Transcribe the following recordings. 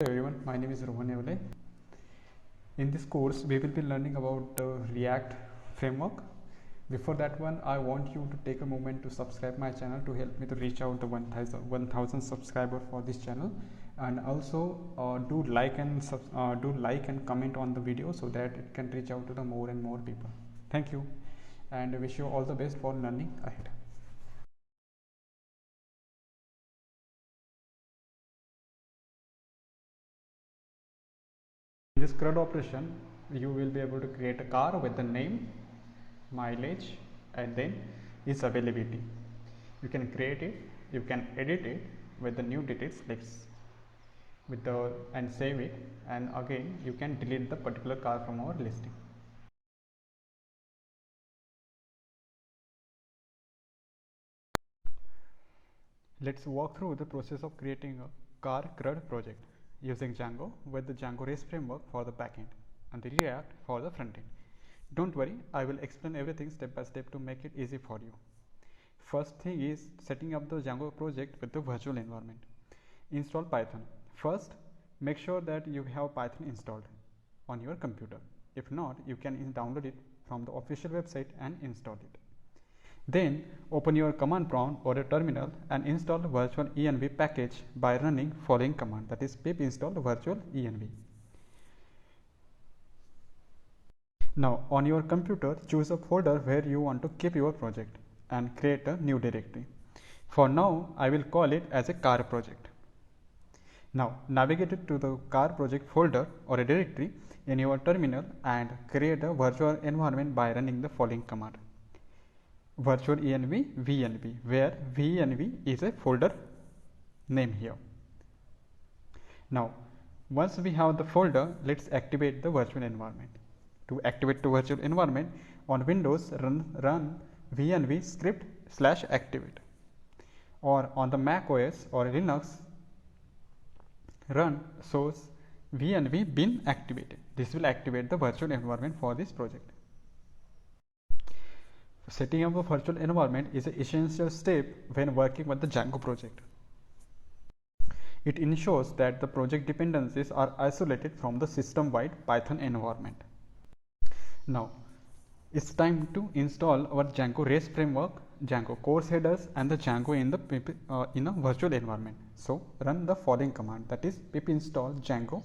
Hello everyone, my name is Rohan Yeole. In this course, we will be learning about React framework. Before that one, I want you to take a moment to subscribe my channel to help me to reach out the 1000 subscriber for this channel, and also do like and comment on the video so that it can reach out to the more and more people. Thank you, and I wish you all the best for learning ahead. In this CRUD operation, you will be able to create a car with the name, mileage, and then its availability. You can create it, you can edit it with the new details and save it, and again you can delete the particular car from our listing. Let's walk through the process of creating a car CRUD project using Django with the Django REST framework for the backend and the React for the frontend. Don't worry, I will explain everything step by step to make it easy for you. First thing is setting up the Django project with the virtual environment. Install Python. First, make sure that you have Python installed on your computer. If not, you can download it from the official website and install it. Then open your command prompt or a terminal and install the virtual env package by running following command, that is pip install virtual env. Now on your computer, choose a folder where you want to keep your project and create a new directory. For now, I will call it as a car project. Now navigate it to the car project folder or a directory in your terminal and create a virtual environment by running the following command: virtual env vnv, where vnv is a folder name here. Now once we have the folder, let's activate the virtual environment. To activate the virtual environment on Windows, run vnv script /activate, or on the Mac OS or Linux, run source vnv bin activated. This will activate the virtual environment for this project. Setting up a virtual environment is an essential step when working with the Django project. It ensures that the project dependencies are isolated from the system-wide Python environment. Now, it's time to install our Django REST framework, Django course headers, and the Django in a virtual environment. So, run the following command, that is pip install Django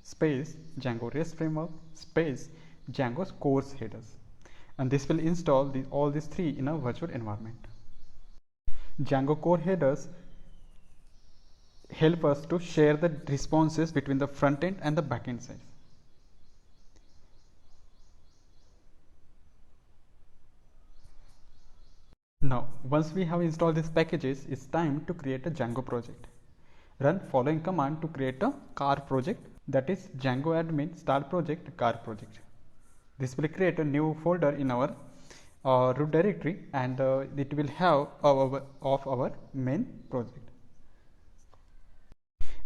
space Django REST framework space Django's course headers, and this will install all these three in a virtual environment. Django core headers help us to share the responses between the front end and the back end side. Now once we have installed these packages, it's time to create a Django project. Run following command to create a car project, that is Django admin start project car project. This will create a new folder in our root directory, and it will have our main project.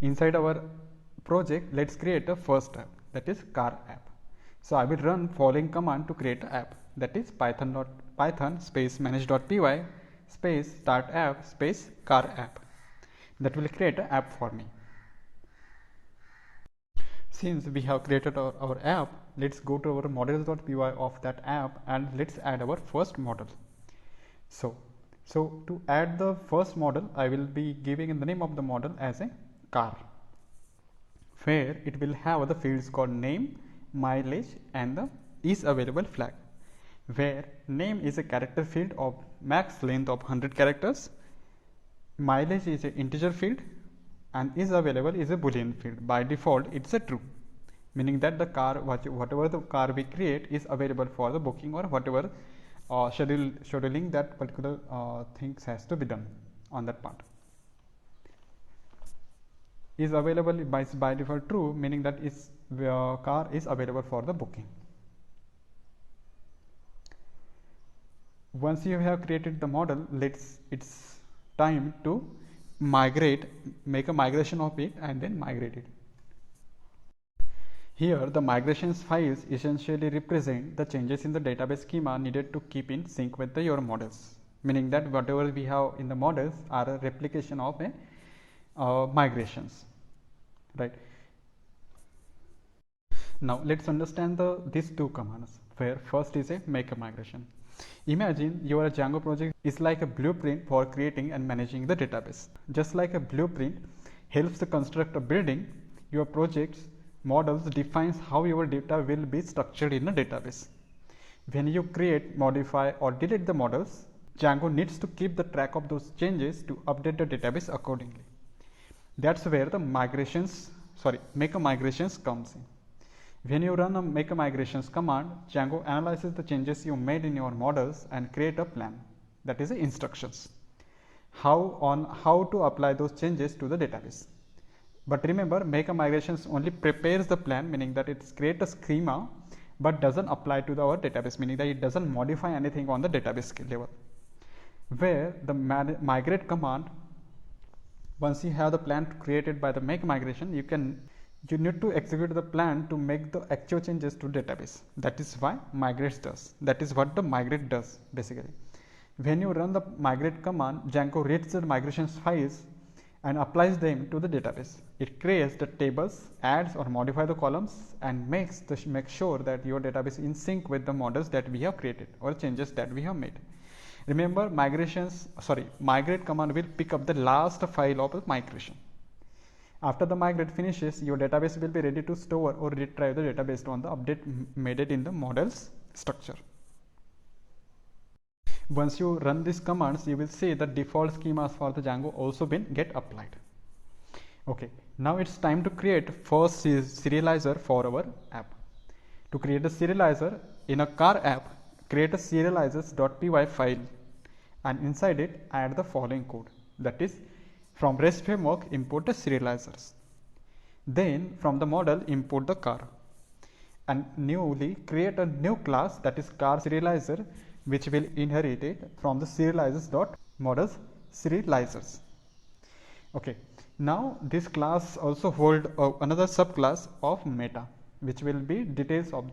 Inside our project, let's create a first app, that is car app. So I will run following command to create an app, that is python space manage.py space start app space car app. That will create an app for me. Since we have created our app, let's go to our models.py of that app and let's add our first model. So to add the first model, I will be giving the name of the model as a car, where it will have the fields called name, mileage, and the is available flag, where name is a character field of max length of 100 characters, mileage is an integer field, and is available is a boolean field. By default, it's a true, meaning that the car, whatever the car we create, is available for the booking, or whatever scheduling that particular things has to be done on that part. Is available by default true, meaning that car is available for the booking. Once you have created the model, it's time to make a migration of it and then migrate it. Here the migrations files essentially represent the changes in the database schema needed to keep in sync with your models, meaning that whatever we have in the models are a replication of a migrations, right? Now let's understand these two commands, where first is a make a migration. Imagine your Django project is like a blueprint for creating and managing the database. Just like a blueprint helps to construct a building, your project's models defines how your data will be structured in a database. When you create, modify or delete the models, Django needs to keep the track of those changes to update the database accordingly. That's where the make a migrations comes in. When you run a make a migrations command, Django analyzes the changes you made in your models and create a plan, that is the instructions how to apply those changes to the database. But remember, make a migrations only prepares the plan, meaning that it creates a schema but doesn't apply to our database, meaning that it doesn't modify anything on the database level. Where the migrate command, once you have the plan created by the make migration, you need to execute the plan to make the actual changes to database. That is why migrate does. That is what the migrate does basically. When you run the migrate command, Django reads the migrations files and applies them to the database. It creates the tables, adds or modify the columns, and make sure that your database is in sync with the models that we have created or changes that we have made. Remember, migrate command will pick up the last file of the migration. After the migrate finishes, your database will be ready to store or retrieve the data based on the update made it in the models structure. Once you run these commands, you will see the default schemas for the Django also get applied. Okay, now it's time to create first serializer for our app. To create a serializer in a car app, create a serializers.py file and inside it add the following code, that is, from REST framework import the serializers. Then from the model import the car and newly create a new class, that is car serializer, which will inherit it from the serializers.models serializers. Okay, now this class also hold another subclass of meta, which will be details of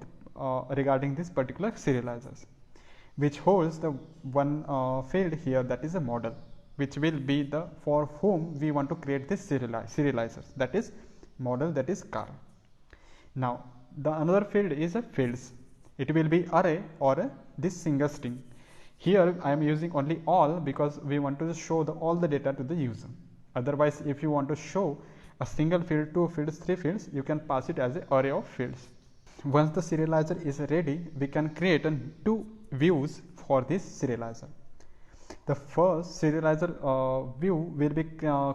regarding this particular serializers, which holds the one field here, that is a model, which will be the for whom we want to create this serializers, that is model, that is car. Now the another field is a fields. It will be array or this single string. Here I am using only all because we want to show all the data to the user. Otherwise, if you want to show a single field, 2 fields, 3 fields, you can pass it as an array of fields. Once the serializer is ready, we can create 2 views for this serializer. The first serializer view will be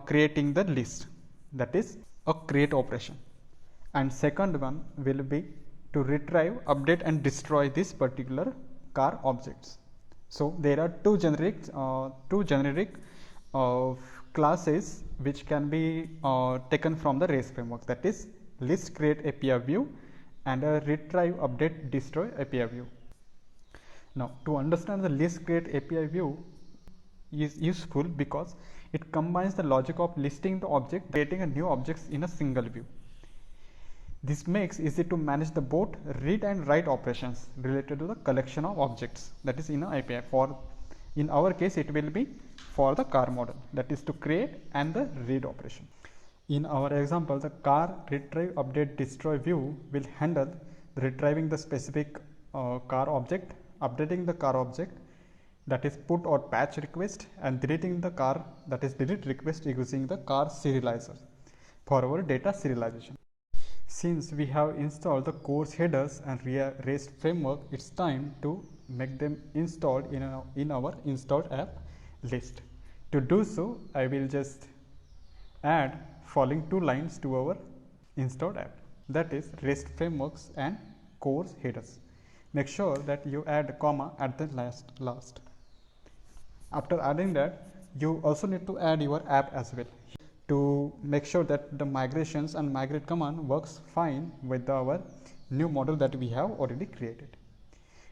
creating the list, that is a create operation, and second one will be to retrieve, update and destroy this particular car objects. So there are two generic classes which can be taken from the REST framework, that is list create API view and a retrieve, update, destroy API view. Now to understand the list create API view is useful because it combines the logic of listing the object, creating a new objects in a single view. This makes easy to manage the both read and write operations related to the collection of objects, that is in an API. In our case, it will be for the car model, that is to create and the read operation. In our example, the car retrieve, update, destroy view will handle the retrieving the specific car object, updating the car object, that is put or patch request, and deleting the car, that is delete request, using the car serializer for our data serialization. Since we have installed the course headers and REST framework, it's time to make them installed in our installed app list. To do so, I will just add following 2 lines to our installed app, that is REST frameworks and course headers. Make sure that you add a comma at the last. After adding that, you also need to add your app as well, to make sure that the migrations and migrate command works fine with our new model that we have already created.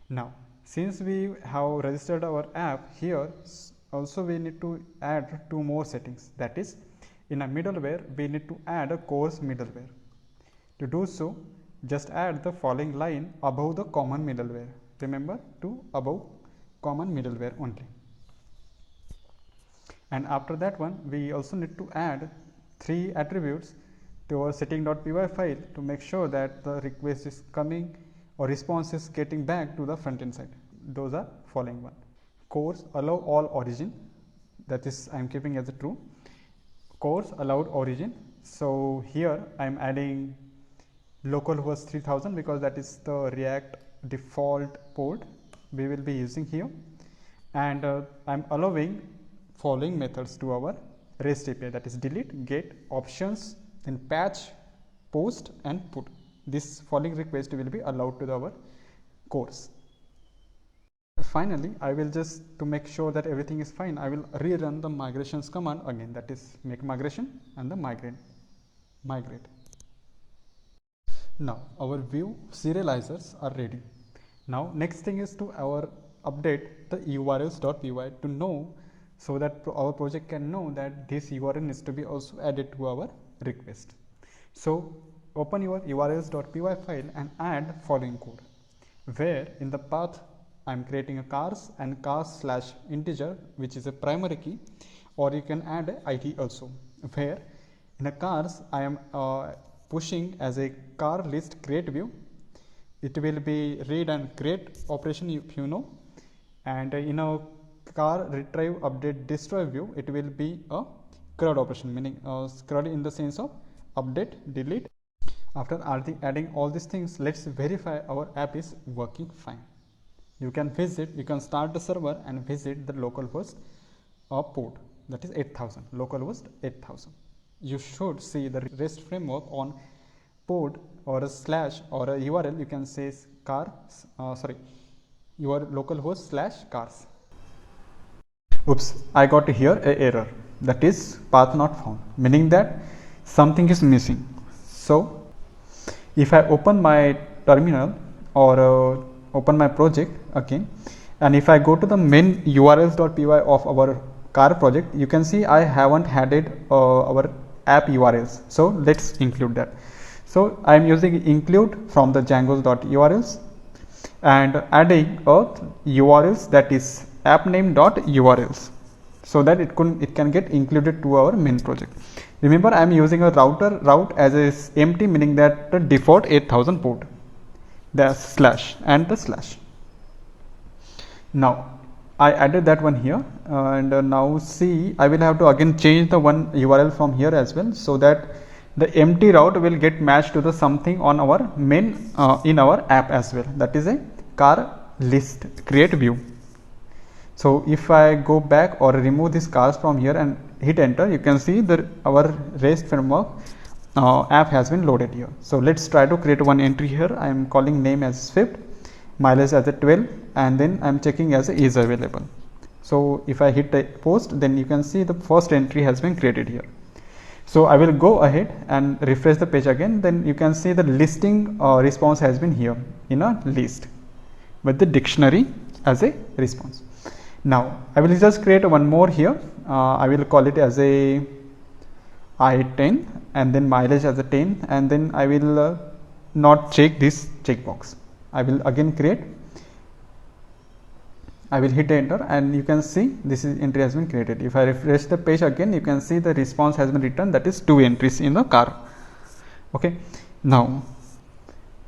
Now, since we have registered our app here, also we need to add 2 more settings, that is in a middleware we need to add a course middleware. To do so, just add the following line above the common middleware. Remember to above common middleware only. And after that one, we also need to add 3 attributes to our setting.py file to make sure that the request is coming or response is getting back to the front end side. Those are following one. Course allow all origin, that is I am keeping as a true. Course allowed origin, so here I am adding localhost 3000 because that is the React default port we will be using here, and I am allowing following methods to our REST API, that is delete, get, options, then patch, post and put. This following request will be allowed to our course. Finally, I will just, to make sure that everything is fine, I will rerun the migrations command again, that is make migration and the migrate. Now our view serializers are ready. Now next thing is to our update the urls.py to know, so that our project can know that this URL needs to be also added to our request. So open your urls.py file and add following code, where in the path I am creating a cars and cars/integer, which is a primary key, or you can add a ID also, where in a cars I am pushing as a car list create view. It will be read and create operation if you know, and in a car retrieve update destroy view it will be a CRUD operation, meaning CRUD in the sense of update delete. After adding all these things, let's verify our app is working fine. You can start the server and visit the localhost port, that is 8000, localhost 8000. You should see the REST framework on port or a slash or a URL. You can say your localhost/cars. Oops, I got here a error, that is path not found, meaning that something is missing. So if I open my terminal or open my project again, and if I go to the main urls.py of our car project, you can see I haven't added our app URLs. So let's include that. So I am using include from the Django.urls and adding a URLs, that is app name.urls, so that it can get included to our main project. Remember, I am using a route as is empty, meaning that the default 8000 port, the slash and the slash. Now I added that one here, and now see I will have to again change the one URL from here as well, so that the empty route will get matched to the something on our main in our app as well, that is a car list create view. So if I go back or remove these cars from here and hit enter, you can see that our REST framework app has been loaded here. So let's try to create one entry here. I am calling name as Swift, mileage as a 12, and then I am checking as a is available. So if I hit a post, then you can see the first entry has been created here. So I will go ahead and refresh the page again, then you can see the listing response has been here in a list with the dictionary as a response. Now I will just create one more here. I will call it as a I10 and then mileage as a 10, and then I will not check this checkbox. I will again create. I will hit enter and you can see this entry has been created. If I refresh the page again, you can see the response has been returned, that is 2 entries in the car. Okay, now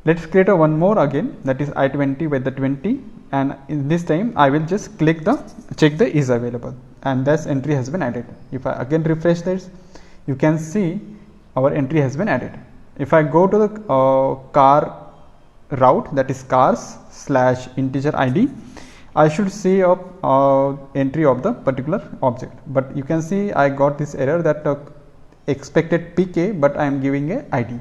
let's create a one more again, that is I20 with the 20, and in this time I will just click the check the is available, and this entry has been added. If I again refresh this, you can see our entry has been added. If I go to the car route, that is cars/integer ID, I should see a entry of the particular object, but you can see I got this error that expected PK, but I am giving a ID.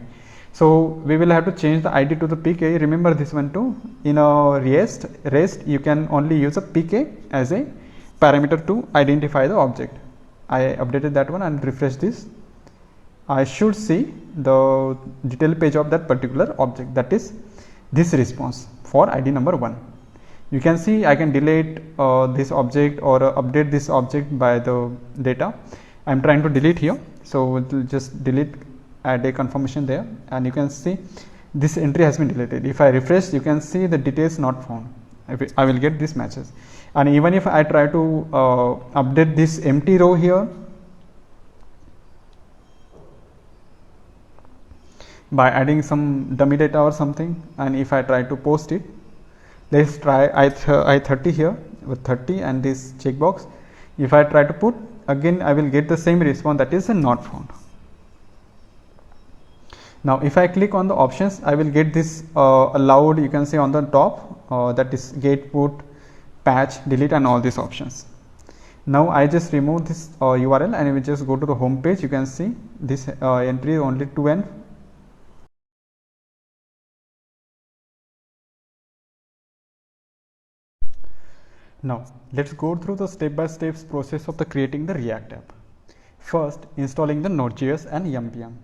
So we will have to change the ID to the PK. Remember this one too. In a REST you can only use a PK as a parameter to identify the object. I updated that one and refresh this. I should see the detail page of that particular object, that is this response for ID number 1. You can see I can delete this object or update this object by the data. I am trying to delete here, so it will just delete, add a confirmation there, and you can see this entry has been deleted. If I refresh, you can see the details not found. I will get these matches, and even if I try to update this empty row here, by adding some dummy data or something, and if I try to post it, let's try I30 here with 30 and this checkbox. If I try to put, again I will get the same response, that is not found. Now if I click on the options, I will get this allowed, you can say on the top, that is get, put, patch, delete and all these options. Now I just remove this URL and we just go to the home page. You can see this entry is only 2n. Now let's go through the step-by-step process of the creating the React app. First, installing the Node.js and npm.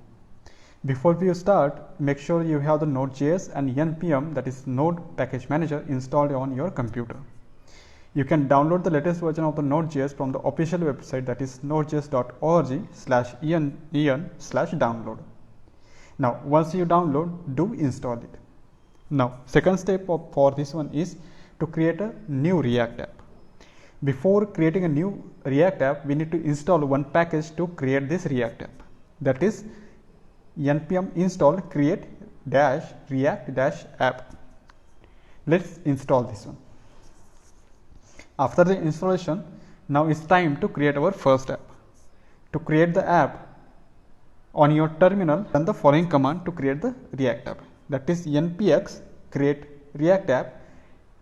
Before we start, make sure you have the Node.js and npm, that is Node Package Manager, installed on your computer. You can download the latest version of the Node.js from the official website, that is nodejs.org/en/download. Now once you download, do install it. Now second step for this one is to create a new React app. Before creating a new React app, we need to install one package to create this React app, that is npm install create-react-app. Let's install this one. After the installation, now it's time to create our first app. To create the app, on your terminal, run the following command to create the React app, that is npx create react app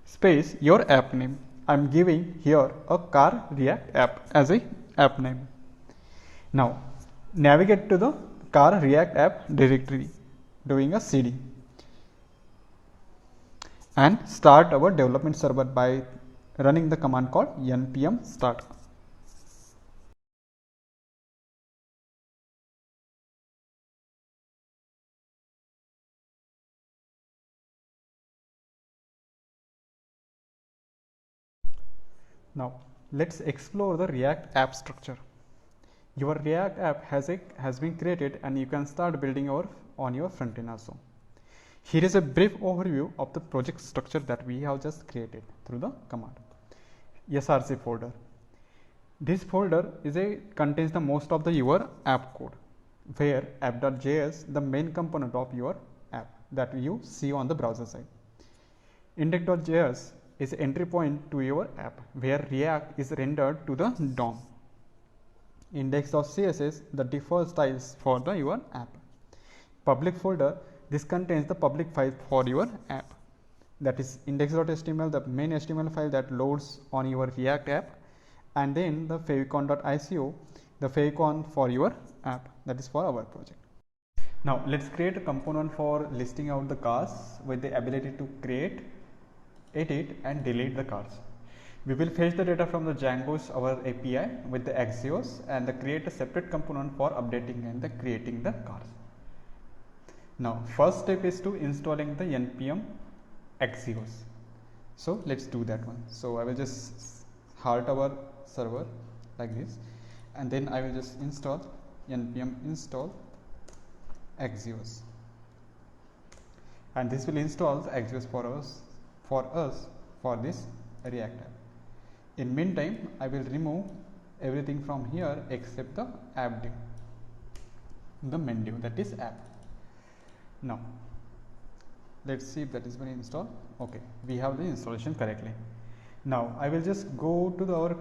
space your app name. I am giving here a car React app as a app name. Now navigate to the car React app directory, doing a cd, and start our development server by running the command called npm start. Now let's explore the React app structure. Your React app has been created and you can start building on your front end also. Here is a brief overview of the project structure that we have just created through the command src folder. This folder contains the most of your app code, where app.js, the main component of your app that you see on the browser side. Index.js is entry point to your app, where React is rendered to the DOM. Index.css, the default styles for your app. Public folder, this contains the public file for your app, that is index.html, the main HTML file that loads on your React app, and then the favicon.ico, the favicon for your app, that is for our project. Now let's create a component for listing out the cars with the ability to create, edit and delete the cars. We will fetch the data from the Django's our API with the Axios and create a separate component for updating and creating the cars. Now first step is to installing the npm Axios. So let's do that one. So I will just halt our server like this, and then I will just install npm install Axios, and this will install the Axios for us for this React app. In meantime, I will remove everything from here except the app div, the main div, that is app. Now let's see if that is been installed. Okay, we have the installation correctly. Now I will just go to our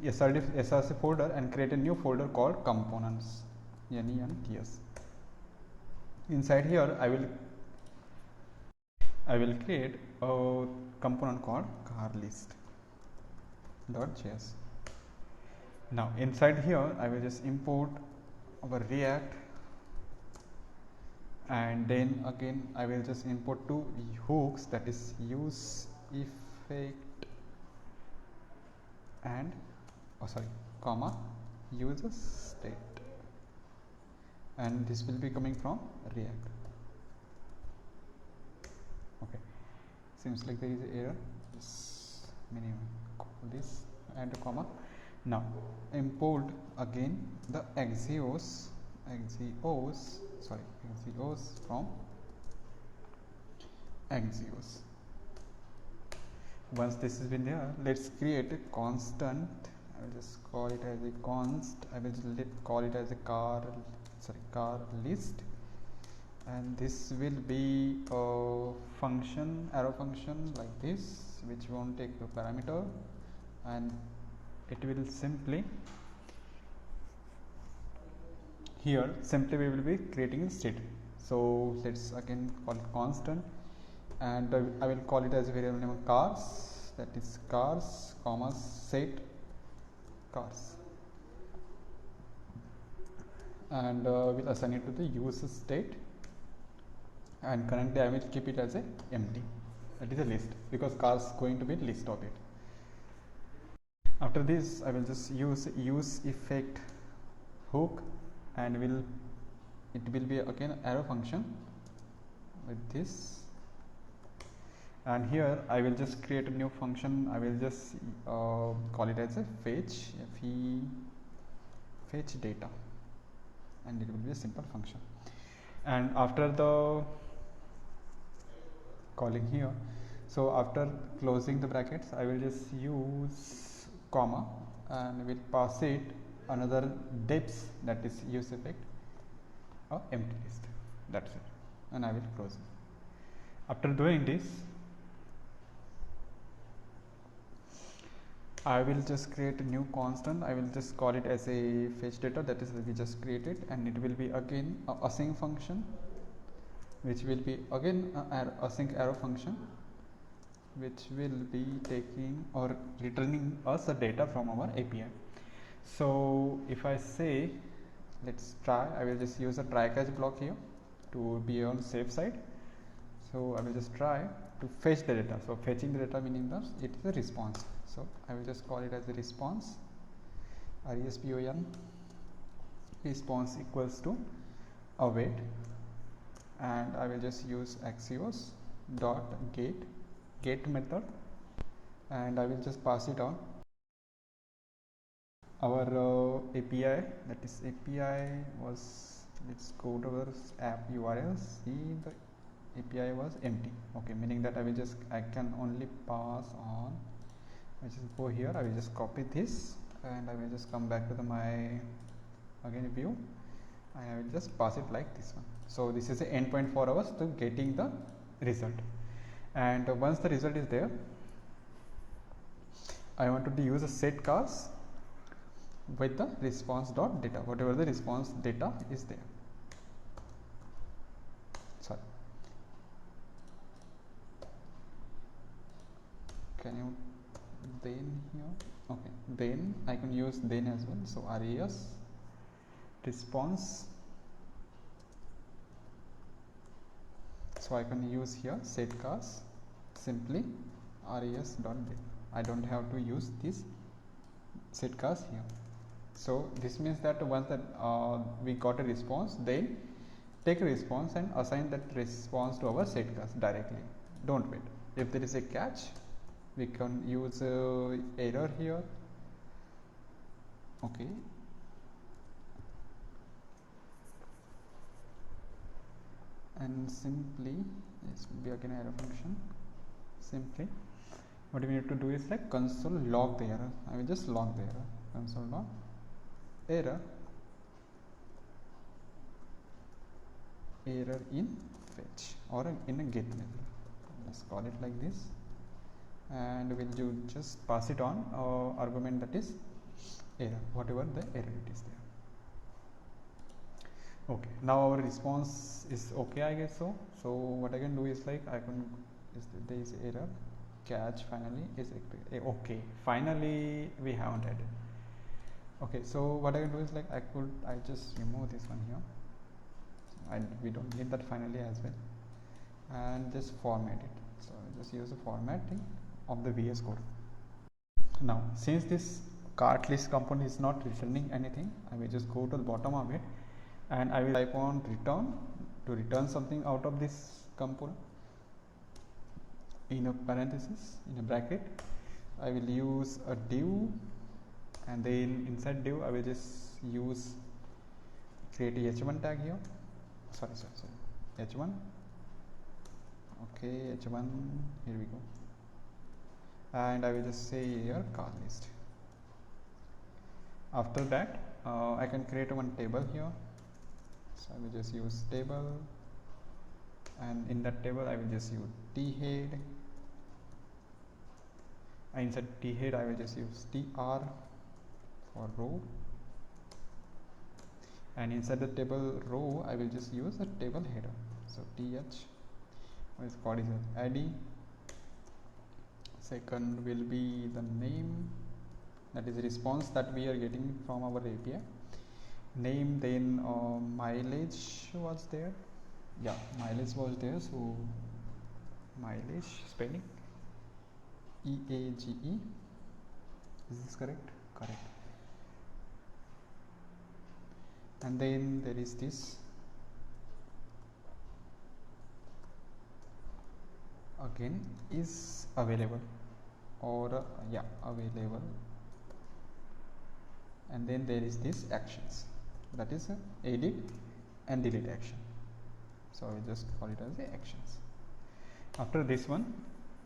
src folder and create a new folder called components, NENTS. Inside here I will create a component called car list.js. Now inside here I will just import our React, and then again I will just import two hooks, that is use effect and comma user state, and this will be coming from React. Okay, seems like there is an error. Just minimum this and a comma. Now import again the Axios from Axios. Once this has been there, let's create a constant. I will just call it as a const. I will call it as a car list, and this will be a function, arrow function like this, which won't take the parameter, and it will simply, here simply we will be creating a state. So let's again call it constant, and I will call it as a variable name cars, that is cars comma set cars, and we'll assign it to the user state, and currently I will keep it as a empty, that is a list, because cars going to be list of it. After this I will just use effect hook, and it will be again arrow function with this, and here I will just create a new function. I will just call it as a fetch data, and it will be a simple function. And after the calling here, so after closing the brackets, I will just use comma, and we'll pass it another depth, that is use effect or empty list, that's it, and I will close it. After doing this, I will just create a new constant. I will just call it as a fetch data, that is we just created, and it will be again a async function, which will be again async arrow function, which will be taking or returning us the data from our API. So if I say let's try, I will just use a try catch block here to be on safe side. So I will just try to fetch the data. So fetching the data meaning that it is a response. So I will just call it as a response, response equals to await, and I will just use axios dot get method, and I will just pass it on our API, that is API was, let's go to our app URL, see the API was empty, okay, meaning that I can only pass on. I just go here, I will just copy this, and I will just come back to my again view, and I will just pass it like this one. So this is the endpoint for us to getting the result, and once the result is there, I wanted to use a set cars with the response dot data, whatever the response data is there. Sorry, can you then here, okay, then I can use then as well. So res response, so I can use here set cars simply res dot data. I don't have to use this set cars here. So this means that once that we got a response, then take a response and assign that response to our set cars directly. Don't wait. If there is a catch, we can use error here, okay, and simply this will be again error function. Simply what we need to do is like console log the error. I will just log the error, console log error in fetch or in a get method. Let's call it like this, and we'll just pass it on argument, that is error, whatever the error it is there. Okay, now our response is okay, I guess so. So what I can do is like there is error catch finally is okay, finally we haven't added. Okay, so what I can do is like I just remove this one here, we don't need that finally as well, and just format it. So I just use the formatting of the VS Code. Now since this cart list component is not returning anything, I will just go to the bottom of it, and I will type on return to return something out of this component in a parenthesis, in a bracket. I will use a div, and then inside div I will just create a h1 tag here, sorry h1, okay, h1, here we go, and I will just say here car list. After that I can create one table here, so I will just use table and in that table I will just use t head. Inside t head I will just use tr for row, and inside the table row I will just use a table header. So th is called is id. Second will be the name, that is response that we are getting from our API. Name, then mileage was there. Yeah, mileage was there. So mileage spelling EAGE. Is this correct? Correct. And then there is this again is available, or yeah, available. And then there is this actions, that is edit and delete action. So I just call it as the actions. After this one,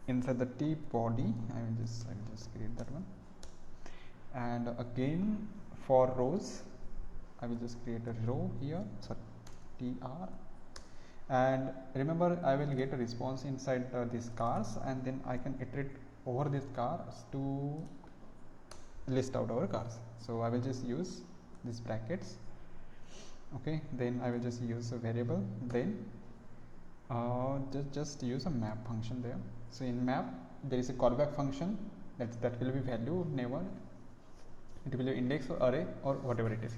inside the t body I will just create that one. And again for rows I will just create a row here, so tr. And remember, I will get a response inside these cars, and then I can iterate over these cars to list out our cars. So I will just use these brackets. Okay, then I will just use a variable, then just use a map function there. So in map there is a callback function that will be value never, it will be index or array or whatever it is.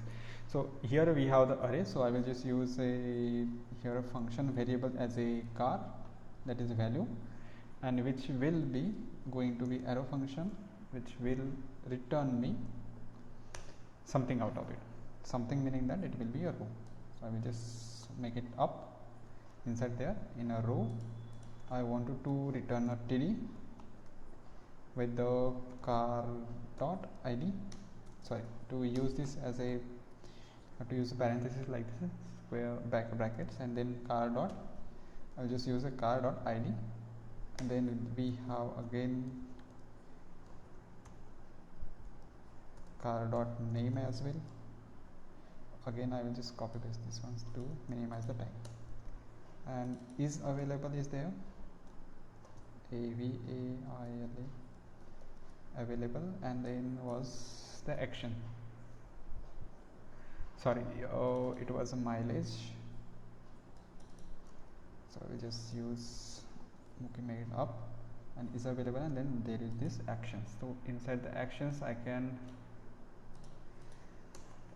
So here we have the array, so I will just use a here a function variable as a car, that is value, and which will be going to be arrow function, which will return me something out of it. Something meaning that it will be a row. So I will just make it up inside there. In a row I wanted to return a td with the car dot id. Sorry, to use this as a, have to use a parenthesis like this, square back brackets, and then car dot, I'll just use a car dot id, and then we have again car dot name as well. Again I will just copy paste this ones to minimize the time. And is available is there, availa, available, and then was the action, sorry, it was a mileage, so we just use make it up, and is available, and then there is this actions. So inside the actions I can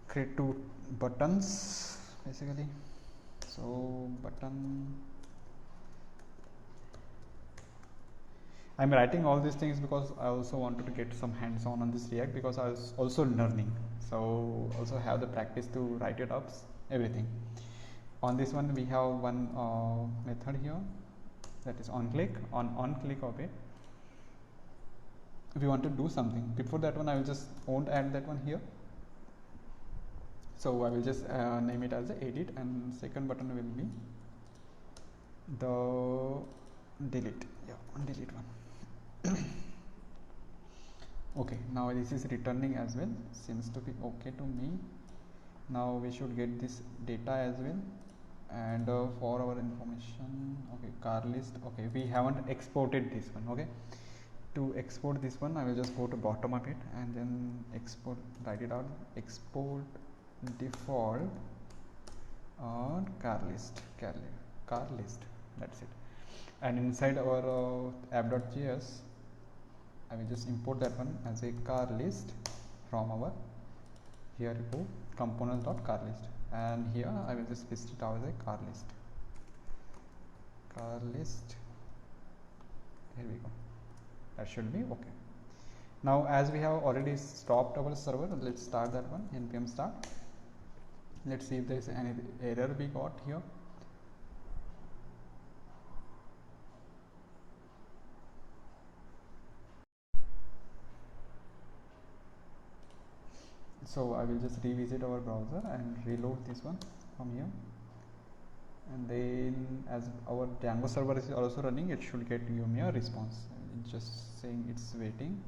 create two buttons basically. So button, I'm writing all these things because I also wanted to get some hands-on on this React, because I was also learning, so also have the practice to write it up everything. On this one we have one method here, that is on click of it. If you want to do something before that one, I will just won't add that one here. So I will just name it as the edit, and second button will be the delete. Yeah, delete one. Okay, now this is returning as well, seems to be okay to me. Now we should get this data as well, and for our information, okay, car list. Okay, we haven't exported this one. Okay, to export this one I will just go to bottom of it and then export, write it out, export default on car list, that's it. And inside our app.js I will just import that one as a car list from our here repo components.carList, and here I will just list it out as a car list. Here we go, that should be okay. Now as we have already stopped our server, let's start that one, npm start. Let's see if there is any error we got here. So I will just revisit our browser and reload this one from here, and then as our Django server is also running, it should get you me a response. It's just saying it's waiting.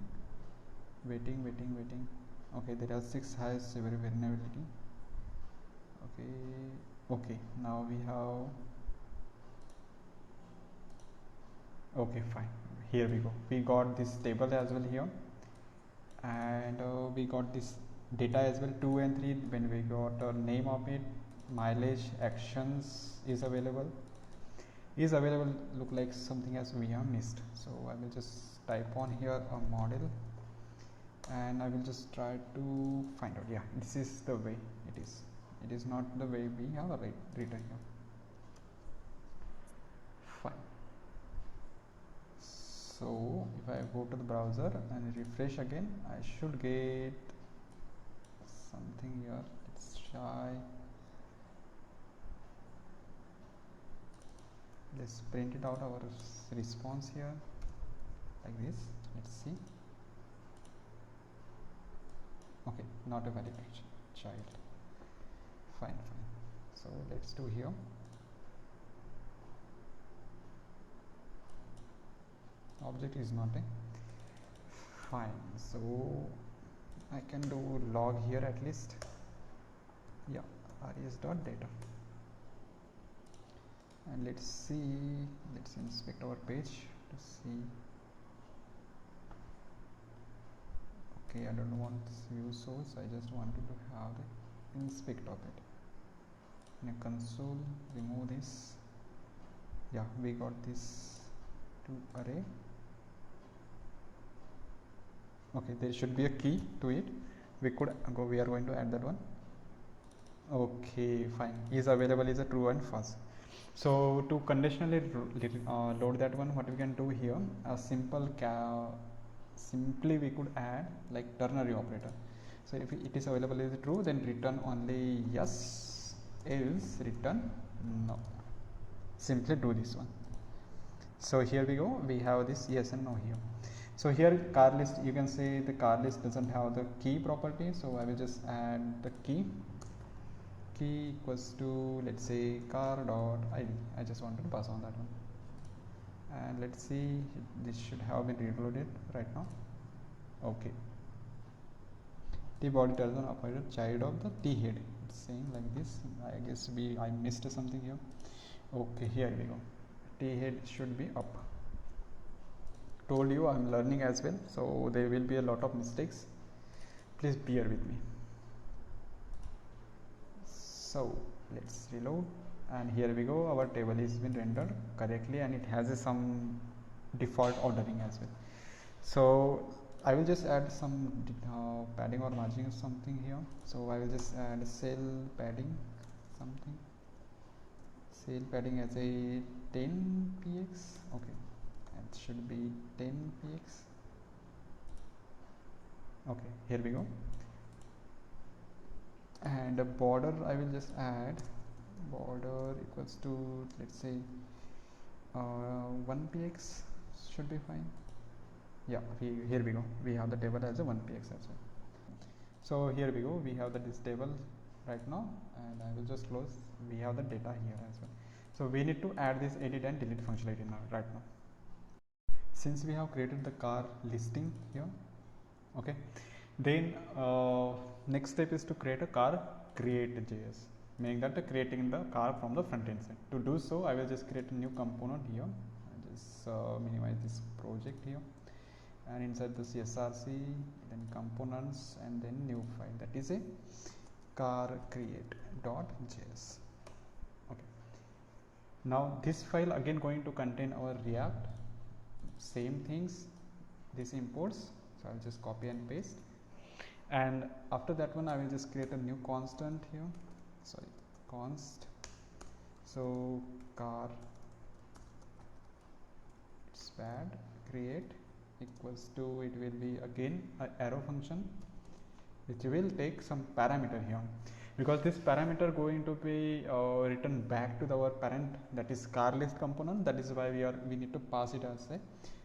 Okay, there are 6 highs vulnerability. Okay, now we have Okay, fine. Here we go. We got this table as well here, and we got this data as well, 2 and 3. When we got a name of it, mileage, actions is available. Look like something as we have missed. So I will just type on here a model, and I will just try to find out. Yeah, this is the way it is. It is not the way we have written here. Fine. So if I go to the browser and refresh again, I should get something here. Let's try. Let's print it out our response here like this. Let's see. Okay, not a valid child. Fine. So let's do here. Object is not a fine. So I can do log here at least. Yeah, res.data. And let's see, let's inspect our page to see. Okay, I don't want this view source, I just wanted to have the inspect of it. In a console, remove this. Yeah, we got this to array. Okay, there should be a key to it. We are going to add that one. Okay, fine. Is available is a true and false. So to conditionally load that one, what we can do here, a simply we could add like ternary operator. So if it is available is true, then return only yes, else return no. Simply do this one. So here we go, we have this yes and no here. So here car list, you can say the car list doesn't have the key property, so I will just add the key equals to, let's say, car dot id. I just wanted to pass on that one, and let's see, this should have been reloaded right now. Okay, the body tells an operator child of the t head. It's saying like this. I guess I missed something here. Okay, here we go. T head should be up. Told you I'm learning as well, so there will be a lot of mistakes. Please bear with me. So let's reload, and here we go. Our table is been rendered correctly, and it has some default ordering as well. So I will just add some padding or margin or something here. So I will just add cell padding something. Cell padding as a 10 px. Okay, it should be 10 px. Okay, here we go. And a border, I will just add border equals to, let's say, 1 px should be fine. Yeah, here we go. We have the table as a 1 px as well. So here we go. We have this table right now, and I will just close. We have the data here as well. So we need to add this edit and delete functionality right now. Since we have created the car listing here, okay, then next step is to create a car create.js, meaning that creating the car from the front end side. To do so, I will just create a new component here. I'll just minimize this project here, and inside the CSRC, then components, and then new file, that is a car create.js. Okay. Now this file again going to contain our React, same things, this imports. So I'll just copy and paste, and after that one I will just create a new constant here, const. So car spad create equals to, it will be again an arrow function which will take some parameter here, because this parameter going to be written back to our parent, that is car list component. That is why we need to pass it as a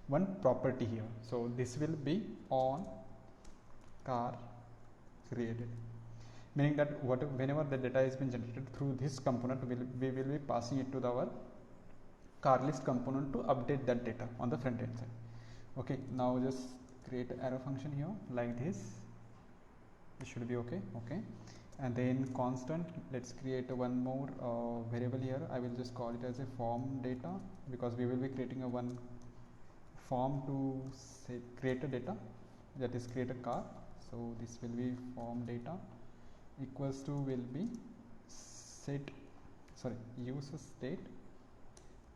one property here. So this will be on car created, meaning that whenever the data has been generated through this component, we will be passing it to our car list component to update that data on the front end side. Okay, now just create an arrow function here like this. It should be okay. And then constant, let's create one more variable here. I will just call it as a form data, because we will be creating a one form to say create a data, that is create a car. So this will be form data equals to will be set, sorry, user state,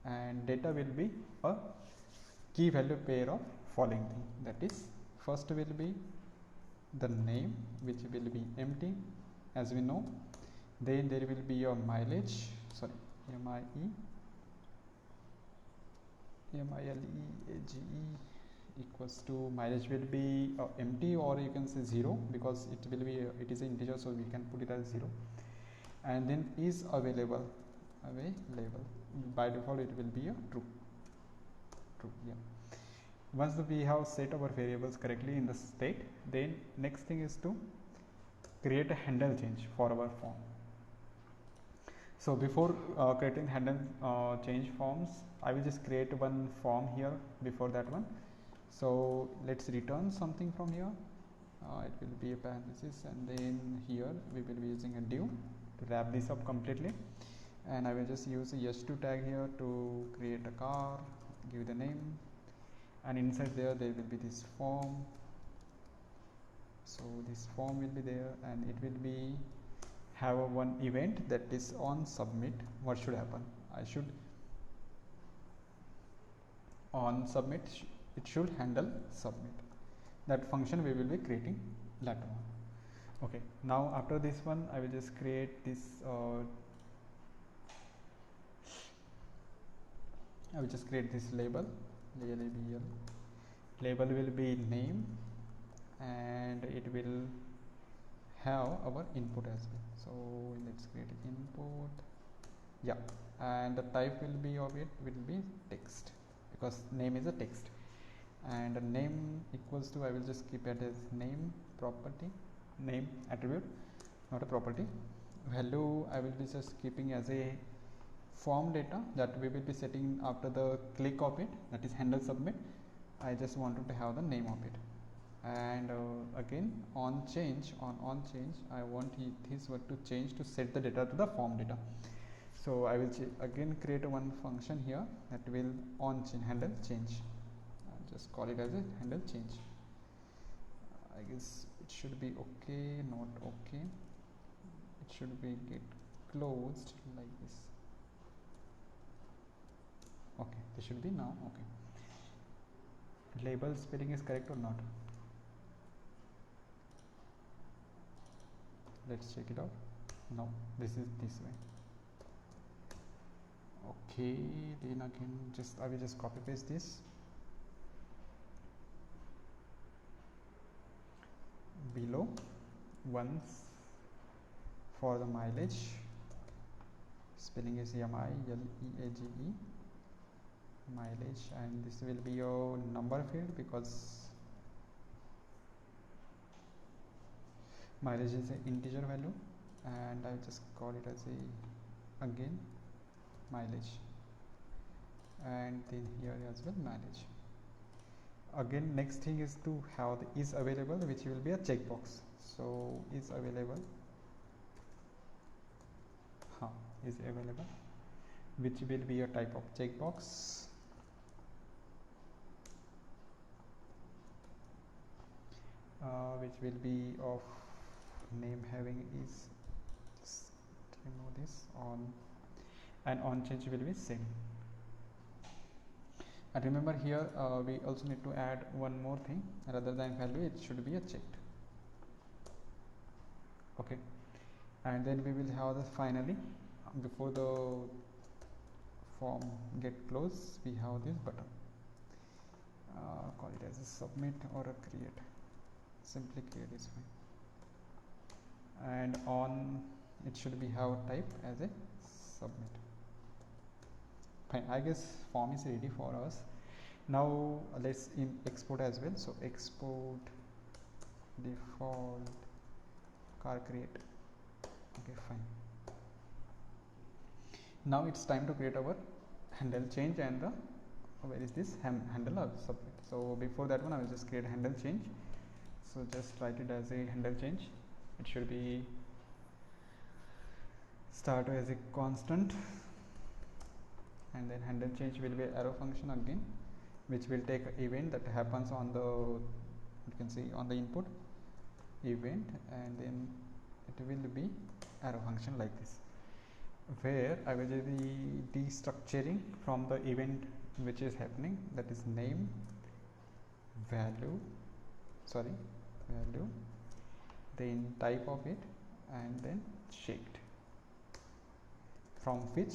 and data will be a key value pair of following thing, that is first will be the name, which will be empty as we know. Then there will be your mileage, sorry, mileage equals to mileage will be empty, or you can say 0 because it will be it is an integer, so we can put it as 0. And then is available by default it will be a true. Yeah. Once we have set our variables correctly in the state, then next thing is to create a handle change for our form. So before creating handle change forms, I will just create one form here before that one. So let's return something from here. It will be a parenthesis, and then here we will be using a div to wrap this up completely. And I will just use a h2 tag here to create a car, give the name, and inside there will be this form. So this form will be there, and it will be have a one event, that is on submit. What should happen? I should on submit it should handle submit. That function we will be creating later on. Okay, now after this one I will just create this I will just create this label. Label will be name, and it will have our input as well. So let's create input, yeah, and the type will be of it will be text, because name is a text. And the name equals to, I will just keep it as name property, name attribute, not a property. Value I will be just keeping as a form data that we will be setting after the click of it, that is handle submit. I just wanted to have the name of it. And again on change I want this word to change to set the data to the form data. So I will again create one function here that will on change handle change. I'll just call it as a handle change. I guess it should be okay, not okay, it should be get closed like this. Okay, this should be now okay. Label spelling is correct or not? Let's check it out. No, this is this way. Okay, then again I will just copy paste this below. Once for the mileage, spelling is mileage, mileage, and this will be your number field because mileage is an integer value, and I'll just call it as a again mileage, and then here as well mileage. Again next thing is to have the is available, which will be a checkbox. So is available, is available, which will be a type of checkbox. Which will be of name having is, remove this on, and on change will be same. And remember here we also need to add one more thing, rather than value it should be a checked. Okay, and then we will have the finally before the form get closed, we have this button. Call it as a submit or a create. Simply create is fine. And on it should be have type as a submit. Fine, I guess form is ready for us. Now let's export as well. So export default car create. Okay, fine. Now it's time to create our handle change and the where is this handle submit. So before that one I will just create handle change. So just write it as a handle change. It should be start as a constant, and then handle change will be arrow function again, which will take an event that happens on the, you can see on the input event, and then it will be arrow function like this, where I will be destructuring from the event which is happening, that is name, value, then type of it, and then shaped, from which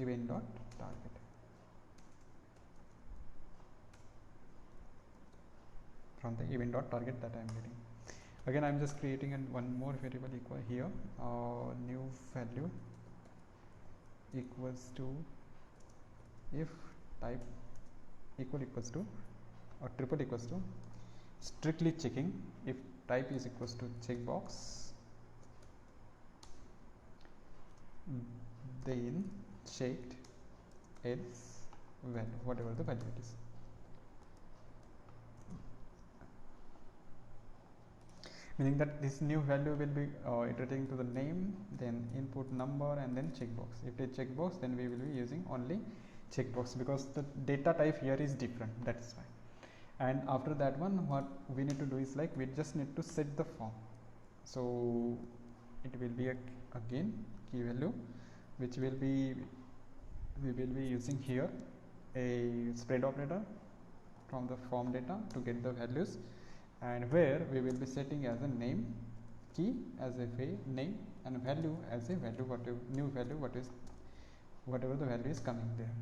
event dot target. From the event dot target that I am getting. Again, I am just creating one more variable equal here, new value equals to if type equals to or triple equals to, strictly checking if type is equals to checkbox, then shaped, else value, whatever the value it is. Meaning that this new value will be iterating to the name, then input number, and then checkbox. If it is checkbox, then we will be using only checkbox, because the data type here is different, that's why. And after that one, what we need to do is like we just need to set the form. So it will be again key value, which will be, we will be using here a spread operator from the form data to get the values, and where we will be setting as a name, key as a name, and value as a value, whatever new value, whatever the value is coming there,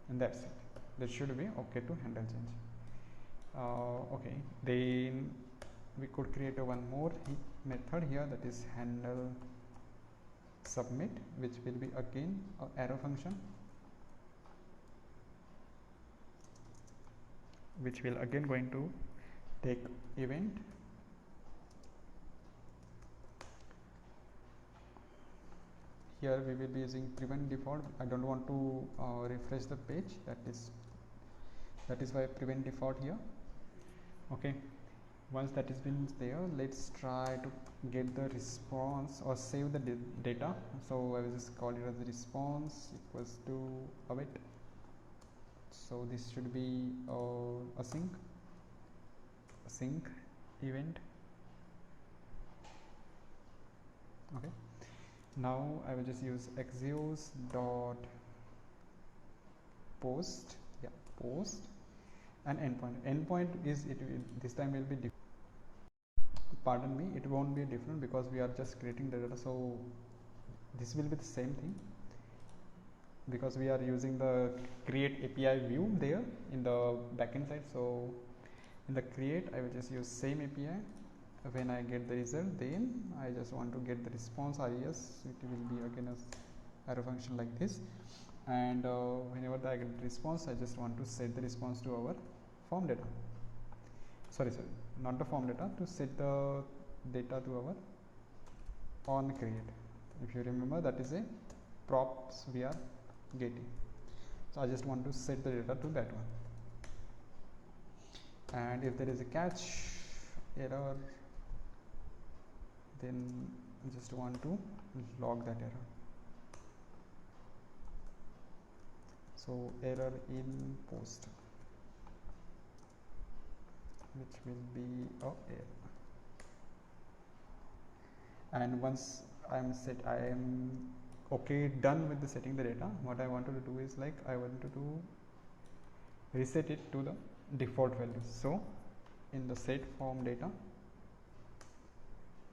and that's it. That should be okay to handle change. Okay, then we could create one more method here, that is handle submit, which will be again an arrow function, which will again going to take event, here we will be using prevent default. I don't want to refresh the page, that is why prevent default here. Okay, once that has been there, let's try to get the response or save the data. So I will just call it as the response equals to await. So this should be a sync event. Okay, now I will just use axios dot post, post, and endpoint is, it will this time will be different. Pardon me, it won't be different because we are just creating the data, so this will be the same thing, because we are using the create API view there in the backend side. So in the create, I will just use same API. When I get the result, then I just want to get the response res, it will be again a arrow function like this, and whenever I get the response, I just want to set the response to our form data, sorry not the form data, to set the data to our on create. If you remember, that is a props we are getting, so I just want to set the data to that one, and if there is a catch error, then I just want to log that error. So error in post, which will be error. And once I am okay, done with the setting the data, what I wanted to do is like I wanted to reset it to the default value. So in the set form data,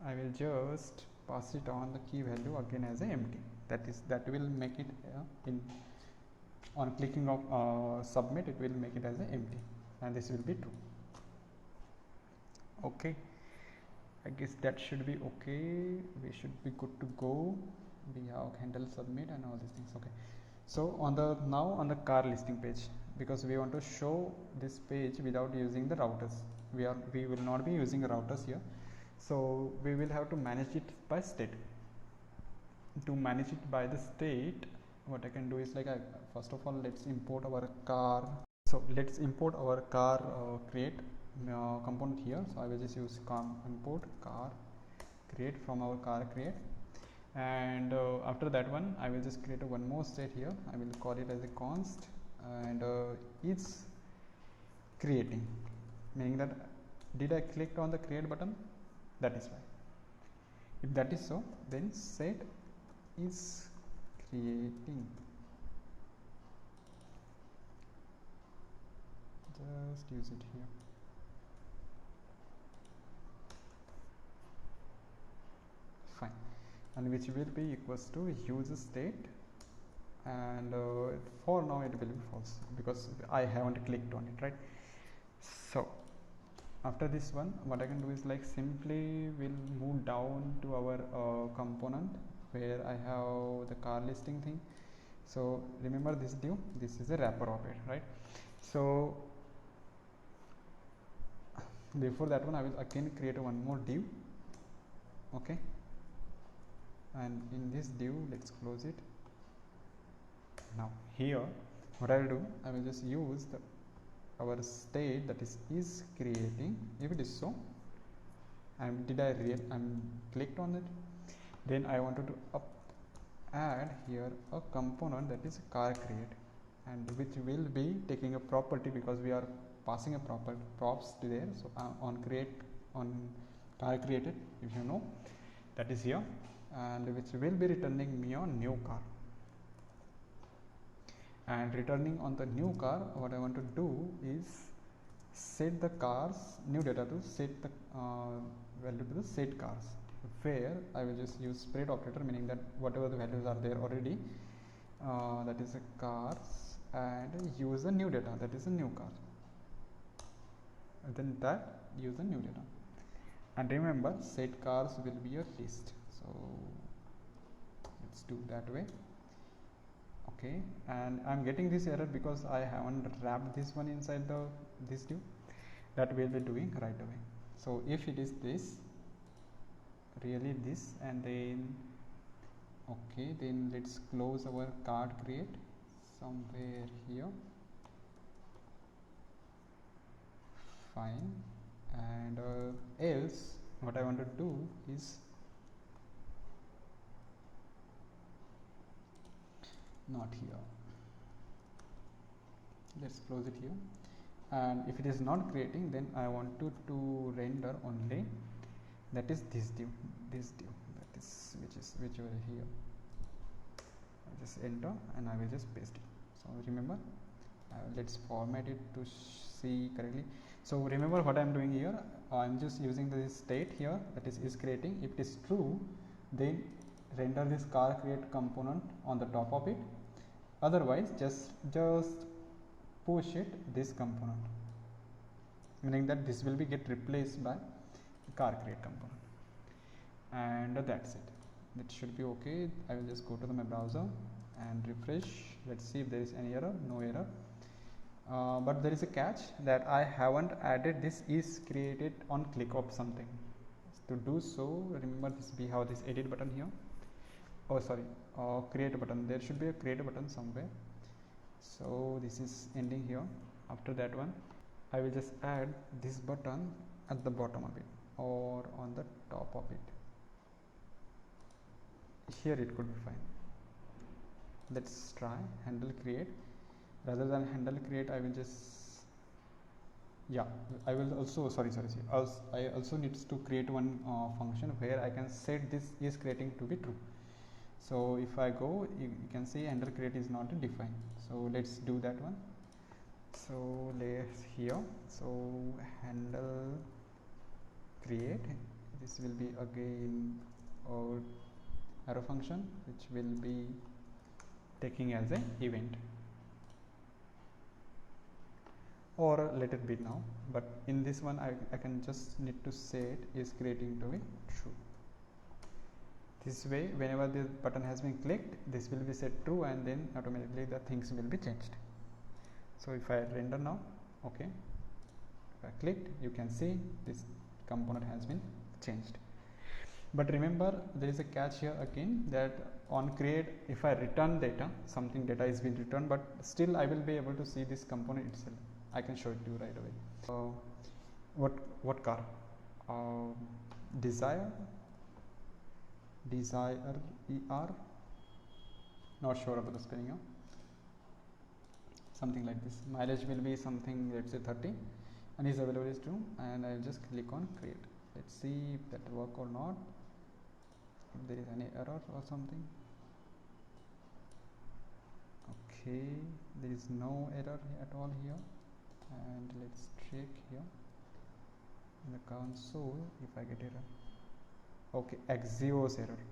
I will just pass it on the key value again as a empty. That will make it on clicking of submit, it will make it as a empty, and this will be true. Okay, I guess that should be okay. We should be good to go. We have handle submit and all these things. Okay, so now on the car listing page, because we want to show this page without using the routers, we will not be using routers here, so we will have to manage it by state. To manage it by the state, what I can do is like first of all, let's import our car. So let's import our car create component here. So I will just use import car create from our car create, and after that one I will just create one more state here. I will call it as a const and is creating, meaning that did I click on the create button? That is why. If that is so, then set is creating. Just use it here. Fine. And which will be equals to user state, and for now it will be false because I haven't clicked on it, right? So after this one, what I can do is like simply we'll move down to our component where I have the car listing thing. So remember this div, this is a wrapper of it, right? So before that one, I will again create one more div. Okay, and in this div, let's close it. Now here, what I will do, I will just use the our state, that is creating. If it is so, and I'm clicked on it, then I wanted to add here a component that is car create, and which will be taking a property because we are passing a props to there. So on car created, if you know, that is here, and which will be returning me a new car. And returning on the new car, what I want to do is set the cars new data to set the value to the set cars, where I will just use spread operator, meaning that whatever the values are there already, that is a cars, and use the new data, that is a new car, and then that use the new data. And remember, set cars will be a list, so let's do that way. Okay, and I'm getting this error because I haven't wrapped this one inside this div. That we'll be doing right away. So if it is this, really this, and then okay, then let's close our card create somewhere here. Fine, and else what I want to do is not here. Let's close it here. And if it is not creating, then I want to render only that is this div, that is which over here. I just enter and I will just paste it. So remember, let's format it to see correctly. So remember what I am doing here. I am just using this state here, that is creating. If it is true, then render this car create component on the top of it. Otherwise, just push it this component, meaning that this will be get replaced by the car create component, and that's it. That should be okay. I will just go to my browser and refresh. Let's see if there is any error. No error. But there is a catch that I haven't added this is created on click of something. To do so, remember this, we have this edit button here. Oh sorry, create button. There should be a create button somewhere. So this is ending here. After that one, I will just add this button at the bottom of it or on the top of it. Here it could be fine. Let's try handle create. Rather than handle create, I will just, yeah, I will also, sorry, I also needs to create one function where I can set this is creating to be true. So if I go, you can see handle create is not defined. So let's do that one. So let's here, so handle create, this will be again our arrow function, which will be taking as an event, or let it be now, but in this one I can just need to set is creating to be true. This way, whenever the button has been clicked, this will be set true, and then automatically the things will be changed. So if I render now, okay, if I clicked, you can see this component has been changed. But remember, there is a catch here again, that on create, if I return data, something data is being returned, but still I will be able to see this component itself. I can show it to you right away. What car? Desire ER, not sure about the spelling here. something like this. Mileage will be something, let's say 30, and is available is 2, and I'll just click on create. Let's see if that work or not, if there is any error or something. Okay, there is no error at all here, and let's check here in the console if I get error. Okay, Axios error.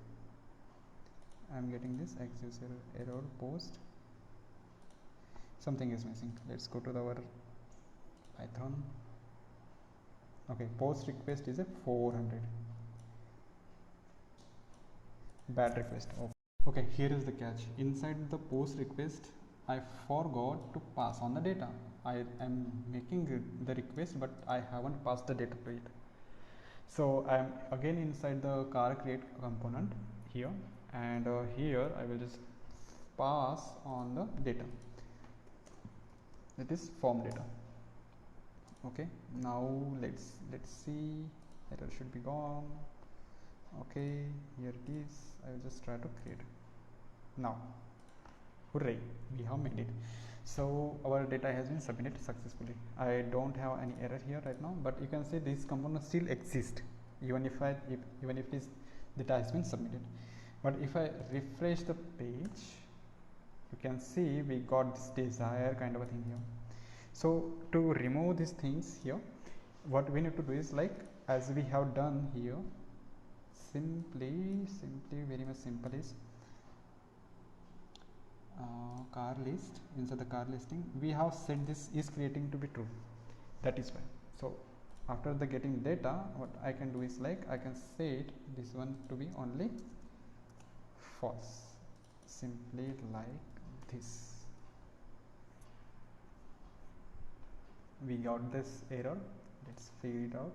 I'm getting this Axios error post. Something is missing. Let's go to our Python. Okay, post request is a 400. Bad request. Okay, here is the catch. Inside the post request, I forgot to pass on the data. I am making the request, but I haven't passed the data to it. So I am again inside the car create component here, and here I will just pass on the data. That is form data. Okay, now let's see. Error should be gone. Okay, here it is. I will just try to create. Now, hooray, we have made it. So our data has been submitted successfully. I don't have any error here right now, but you can see this component still exists even if this data has been submitted. But if I refresh the page, you can see we got this desired kind of a thing here. So to remove these things here, what we need to do is, like as we have done here, simply very much simple is car list. Inside the car listing we have set this is creating to be true. That is why. So after the getting data, what I can do is, like I can set this one to be only false, simply like this. We got this error. Let's figure it out.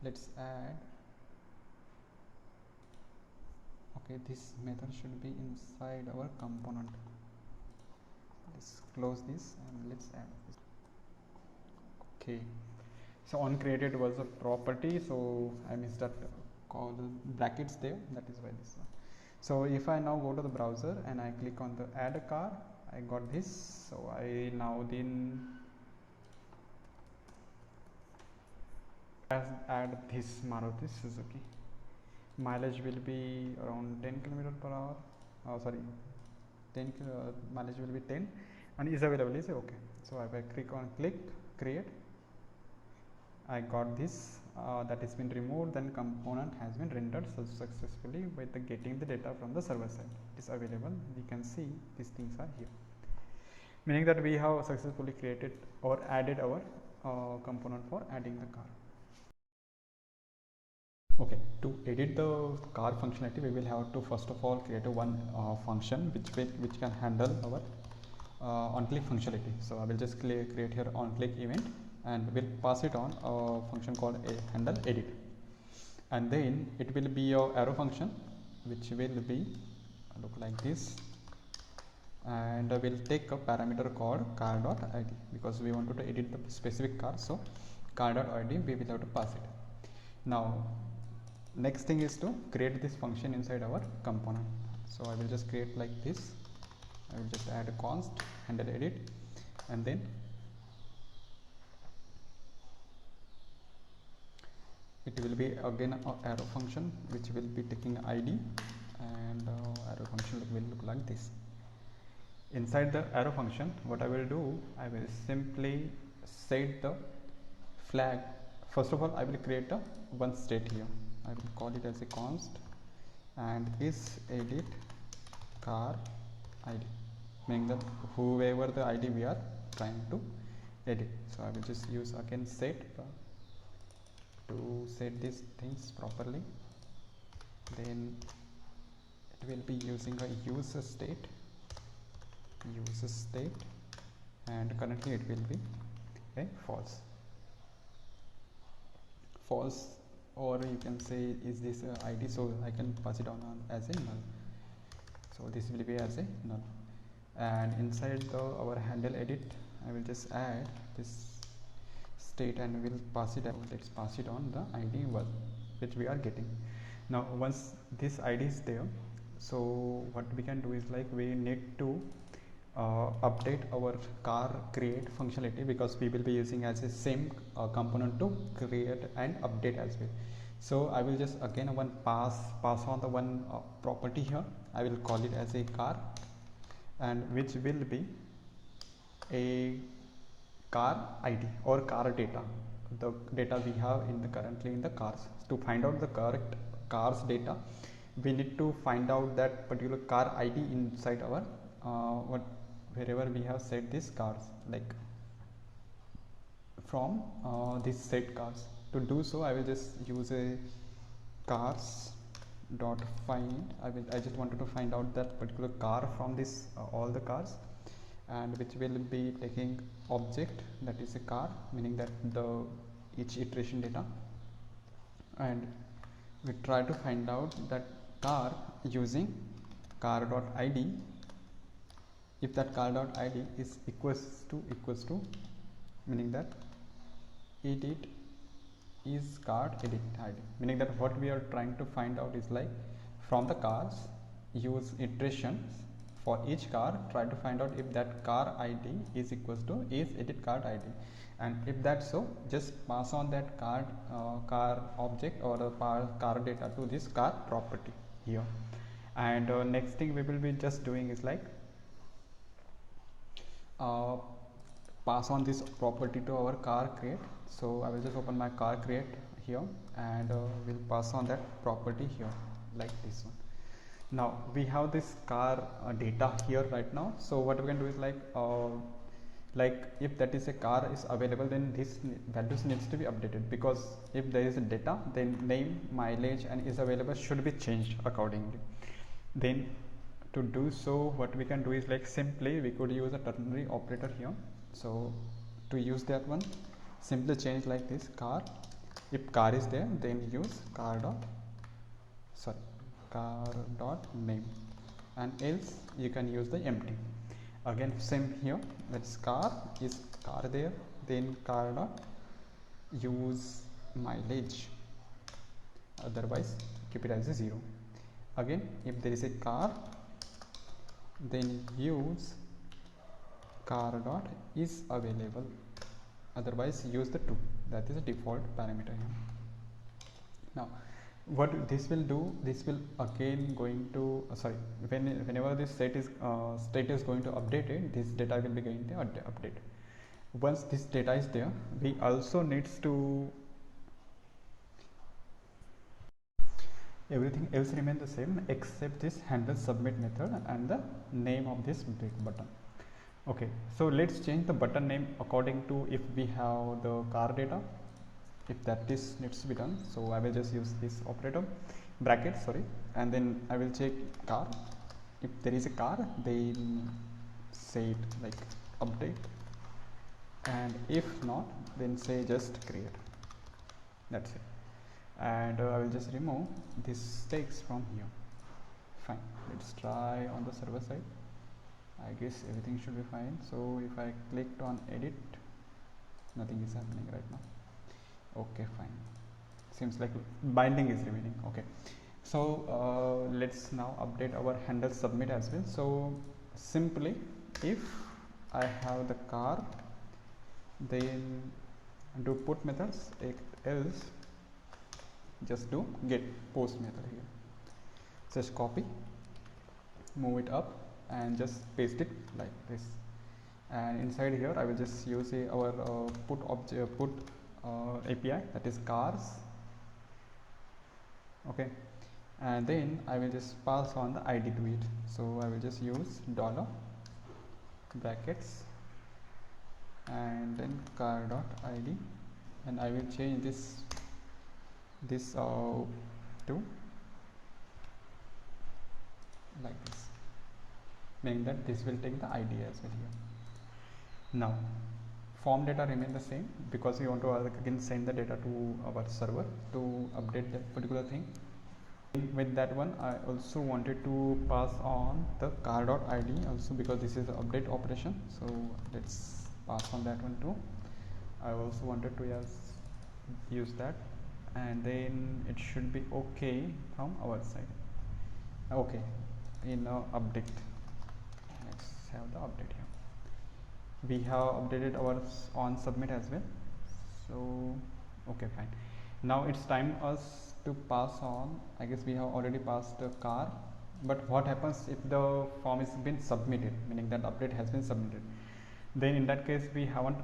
Let's add. Okay, this method should be inside our component. Let's close this and let's add this. Okay, so on created was a property, so I missed that call brackets there. That is why this one. So if I now go to the browser and I click on the add a car, I got this. So I now then add this Maruti Suzuki. Mileage will be around 10 km/h. Sorry, 10 mileage will be 10, and is available is okay. So if I click create, I got this. That has been removed, then component has been rendered successfully by the getting the data from the server side. It is available. We can see these things are here, meaning that we have successfully created or added our component for adding the car. Okay, to edit the car functionality, we will have to first of all create a one function which can handle our on-click functionality. So I will just create here on-click event, and we'll pass it on a function called a handle edit, and then it will be your arrow function, which will be look like this, and we'll take a parameter called car.id because we wanted to edit the specific car. So car.id we will have to pass it. Now next thing is to create this function inside our component. So I will just create like this. I will just add a const handle edit, and then it will be again an arrow function which will be taking id, and arrow function will look like this. Inside the arrow function, what I will do, I will simply set the flag. First of all, I will create a one state here. I will call it as a const and is edit car id, meaning that whoever the id we are trying to edit. So I will just use again set to set these things properly. Then it will be using a user state, and currently it will be a false, or you can say is this id, so I can pass it on as a null. So this will be as a null, and inside our handle edit, I will just add this state and we'll pass it. Let's pass it on the id1 which we are getting. Now once this id is there, So what we can do is like we need to update our car create functionality, because we will be using as a same component to create and update as well. So I will just again one pass on the one property here. I will call it as a car, and which will be a car ID or car data, the data we have in the currently in the cars. To find out the correct cars data, we need to find out that particular car ID inside our what wherever we have set these cars, like from this set cars. To do so, I will just use a cars dot find. I just wanted to find out that particular car from this all the cars, and which will be taking object that is a car, meaning that the each iteration data, and we try to find out that car using car dot id. If that car dot id is equals to meaning that edit is car edit id, meaning that what we are trying to find out is like from the cars use iterations for each car, try to find out if that car id is equals to is edit card id, and if that's so, just pass on that car object or the car data to this car property here. And next thing we will be just doing is like pass on this property to our car create. So I will just open my car create here, and we'll pass on that property here like this one. Now we have this car data here right now. So what we can do is like if that is a car is available, then this values needs to be updated, because if there is a data, then name, mileage and is available should be changed accordingly. Then to do so, what we can do is like simply we could use a ternary operator here. So to use that one, simply change like this car. If car is there, then use car dot name, and else you can use the empty. Again same here, that's car is car there, then car dot use mileage, otherwise keep it as a 0. Again if there is a car, then use car dot is available, otherwise use the 2, that is a default parameter here. Now what this will do, this will again going to whenever this state is going to update it, this data will be going to update. Once this data is there, we also needs to everything else remain the same except this handle submit method and the name of this button. Okay, so let's change the button name according to if we have the car data, if that is needs to be done. So I will just use this operator bracket, and then I will check car. If there is a car, then say it like update, and if not, then say just create. That's it. And I will just remove this text from here. Fine, let's try on the server side. I guess everything should be fine. So if I clicked on edit, nothing is happening right now. Okay, fine, seems like binding is remaining. Okay, so let's now update our handle submit as well. So simply if I have the car, then do put methods, else just do get post method here. Just copy, move it up, and just paste it like this. And inside here I will just use our put object API, that is cars. Okay, and then I will just pass on the ID to it. So I will just use dollar brackets and then car dot ID, and I will change this to like this, meaning that this will take the ID as well here. Now form data remain the same, because we want to again send the data to our server to update that particular thing. With that one, I also wanted to pass on the car.id also, because this is the update operation. So let's pass on that one too. I also wanted to use that, and then it should be okay from our side. Okay, in update. Let's have the update here. We have updated ours on submit as well. So okay, fine. Now it's time us to pass on. I guess we have already passed the car, but what happens if the form is been submitted, meaning that update has been submitted? Then in that case we haven't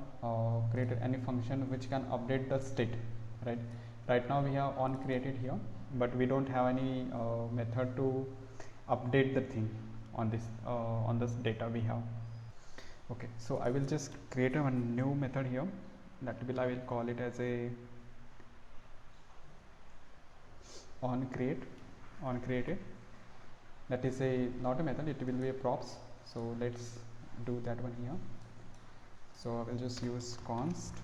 created any function which can update the state, right? Right now we have on created here, but we don't have any method to update the thing on this data we have. Okay, so I will just create a new method here. That will, I will call it as a on created. That is a not a method, it will be a props. So let's do that one here. So I will just use const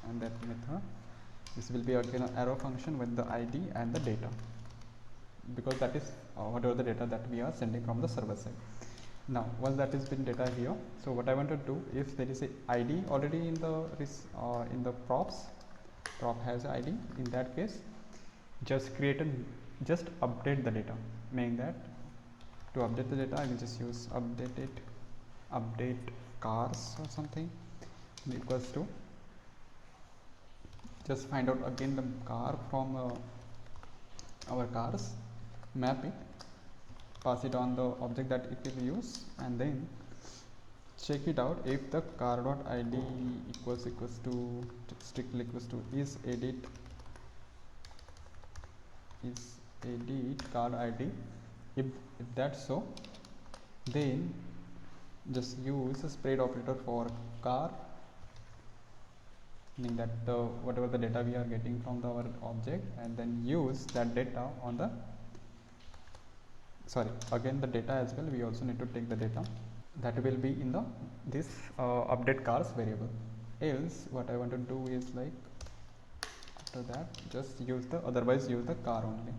and that method. This will be again an arrow function with the ID and the data, because that is whatever the data that we are sending from the server side. Now once that is been data here, so what I want to do, if there is a ID already in the props, prop has ID, in that case just update the data, meaning that to update the data I will just use update cars or something equals to, just find out again the car from our cars, map it, pass it on the object that it will use, and then check it out if the car.id equals to strictly equals to is edit card id. If that's so, then just use a spread operator for car, meaning that whatever the data we are getting from our object, and then use that data on the again the data as well, we also need to take the data that will be in the this update cars variable. Else what I want to do is, like, after that just use the car only.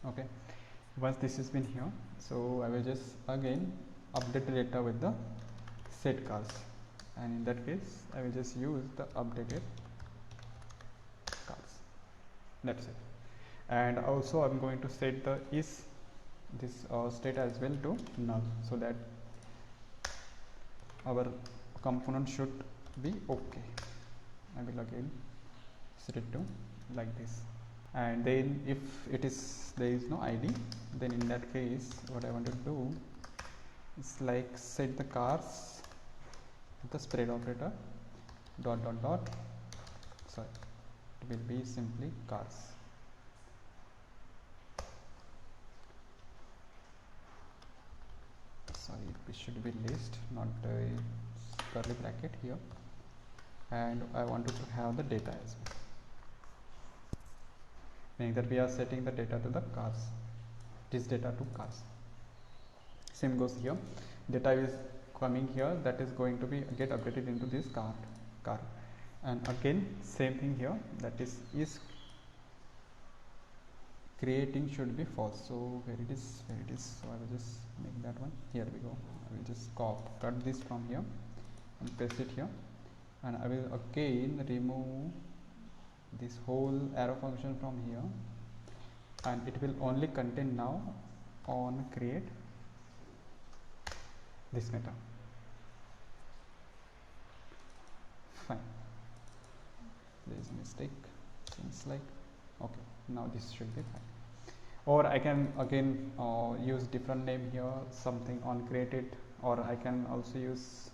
Okay, once this has been here, so I will just again update the data with the set cars, and in that case I will just use the updated cars. That's it. And also I'm going to set the is this state as well to null, so that our component should be okay. I will again set it to like this. And then if there is no ID, then in that case what I want to do is, like, set the cars with the spread operator dot dot dot, sorry, it will be simply cars. Sorry, it should be list, not a curly bracket here. And I wanted to have the data as well, meaning that we are setting the data to the cars, this data to cars. Same goes here, data is coming here, that is going to be get updated into this car. And again same thing here, that is creating should be false. So where it is, so I will just make that one. Here we go. I will just cut this from here and paste it here, and I will again remove this whole arrow function from here, and it will only contain now on create this method. Fine, there is a mistake, seems like. Okay, now this should be fine. Or I can again use different name here, something on created, or I can also use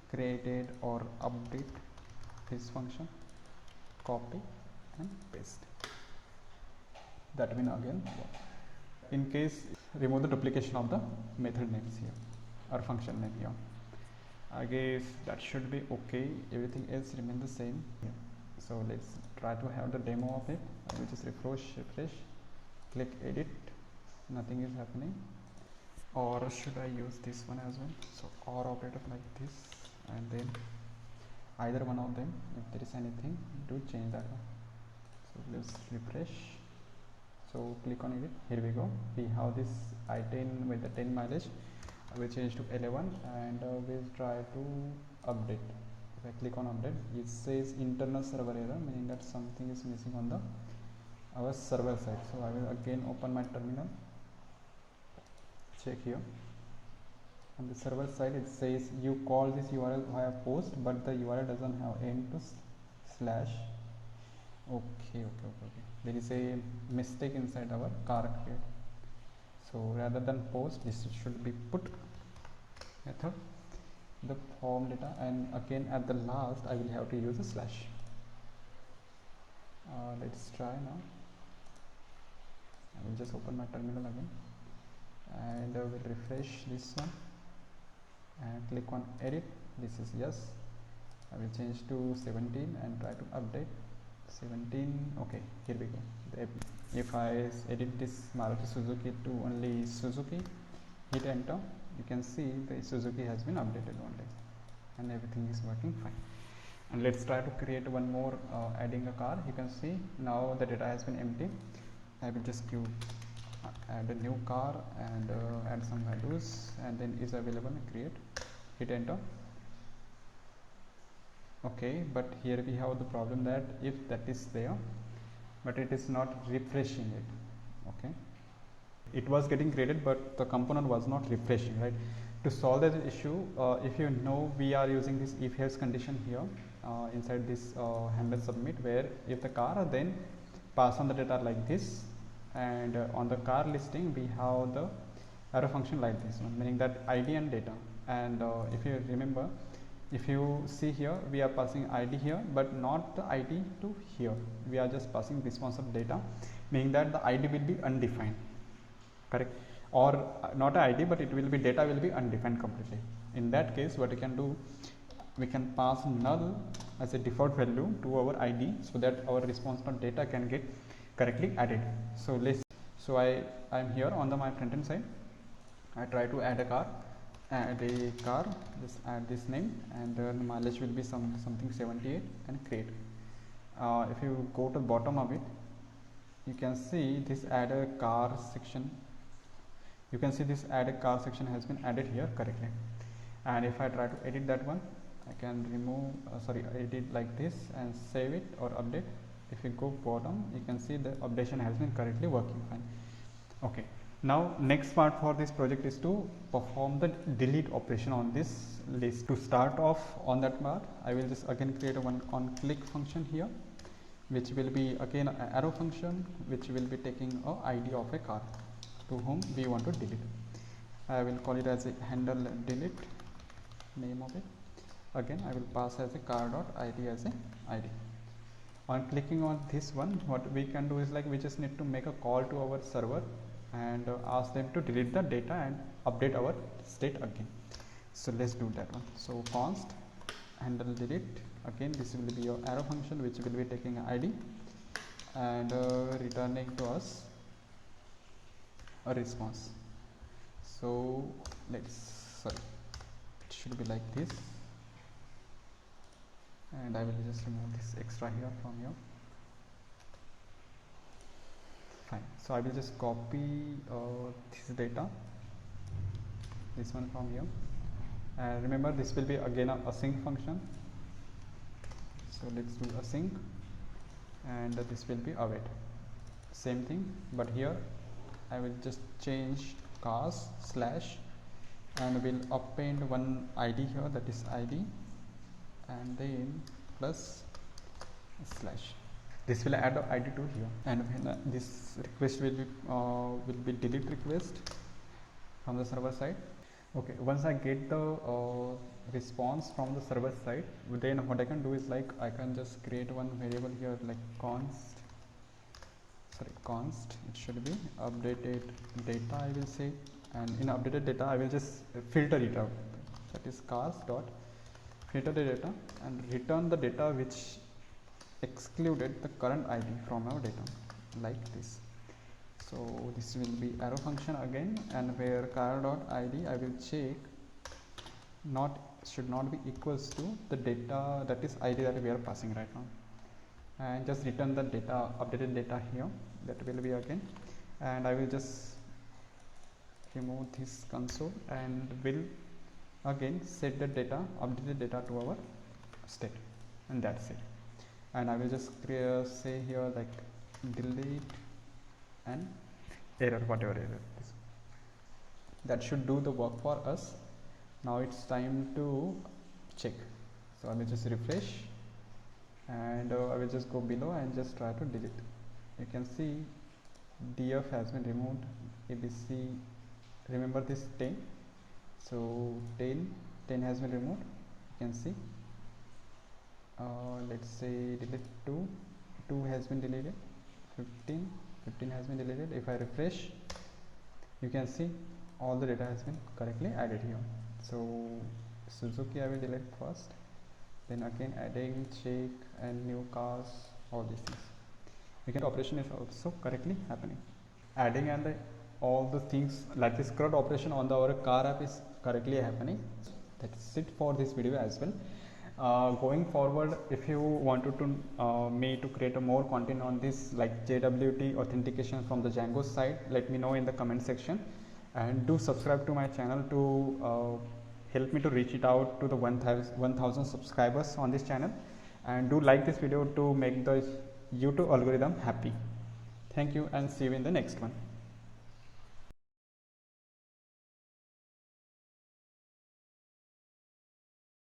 created or update this function, copy and paste. That will again work. In case, remove the duplication of the method names here or function name here. I guess that should be okay. Everything else remain the same here. So let's try to have the demo of it. I will just refresh, click edit, nothing is happening. Or should I use this one as well? So or operator like this, and then either one of them, if there is anything, do change that one. So let's refresh. So click on edit. Here we go. We have this I10 with the 10 mileage. I will change to 11, and we'll try to update. If I click on update, it says internal server error, meaning that something is missing on the our server side. So I will again open my terminal, check here. On the server side it says you call this URL via post, but the URL doesn't have end to slash. Okay. There is a mistake inside our car create. So rather than post, this should be put method the form data, and again at the last I will have to use a slash. Let's try now. I will just open my terminal again and I will refresh this one and click on edit. This is yes. I will change to 17 and try to update 17. Okay, here we go. If I edit this Maruti Suzuki to only Suzuki, hit enter, you can see the Suzuki has been updated only and everything is working fine. And let's try to create one more adding a car. You can see now the data has been empty. I will just add a new car and add some values and then is available and create, hit enter. Okay, but here we have the problem that if that is there but it is not refreshing it. Okay, it was getting created but the component was not refreshing, right? To solve that issue, if you know, we are using this if else condition here inside this handler submit, where if the car, then pass on the data like this, and on the car listing we have the arrow function like this one, meaning that ID and data. And if you remember, if you see here, we are passing ID here but not the ID to here, we are just passing responsive data, meaning that the ID will be undefined, correct? Or not ID, but it will be data will be undefined completely. In that case, what we can do, we can pass null as a default value to our ID so that our responsive data can get correctly added. So I am here on my front end side. I try to add a car, just add this name, and then mileage will be something 78 and create. If you go to the bottom of it, you can see this add a car section. You can see this add a car section has been added here correctly. And if I try to edit that one, I can remove edit like this and save it or update. If you go bottom, you can see the updation has been correctly working fine. Okay, now next part for this project is to perform the delete operation on this list. To start off on that part, I will just again create one on click function here, which will be again an arrow function which will be taking a ID of a car to whom we want to delete. I will call it as a handle delete, name of it. Again I will pass as a car.id as a ID. On clicking on this one, what we can do is like we just need to make a call to our server and ask them to delete the data and update our state again. So let's do that one. So const handle delete, again this will be your arrow function which will be taking an ID and returning to us a response. So it should be like this, and I will just remove this extra here from here. Fine. So I will just copy this data, this one from here, and remember this will be again a async function. So let's do async, and this will be await. Same thing, but here I will just change cars slash and will append one ID here, that is ID, and then plus slash. This will add ID to here, and when this request will be delete request from the server side. Okay, once I get the response from the server side, then what I can do is like I can just create one variable here like const, it should be updated data, I will say, and in updated data I will just filter it out, that is cars dot filter the data and return the data which excluded the current ID from our data, like this. So this will be arrow function again, and where car.id I will check should not be equals to the data, that is ID that we are passing right now, and just return the data, updated data here, that will be again, and I will just remove this console and will again set the data, updated data to our state, and that's it. And I will just say here like delete and error, whatever error is. That should do the work for us. Now it's time to check. So I will just refresh, and I will just go below and just try to delete. You can see df has been removed, abc, remember this 10, so 10 has been removed. You can see let's say delete 2 has been deleted, 15 has been deleted. If I refresh, you can see all the data has been correctly added here. So Suzuki I will delete first, then again adding check and new cars, all these things. You can operation is also correctly happening. Adding and all the things like this CRUD operation on our car app is correctly happening. That's it for this video as well. Going forward, if you wanted to me to create a more content on this like JWT authentication from the Django side, let me know in the comment section, and do subscribe to my channel to help me to reach it out to the 1000 subscribers on this channel, and do like this video to make the YouTube algorithm happy. Thank you and see you in the next one.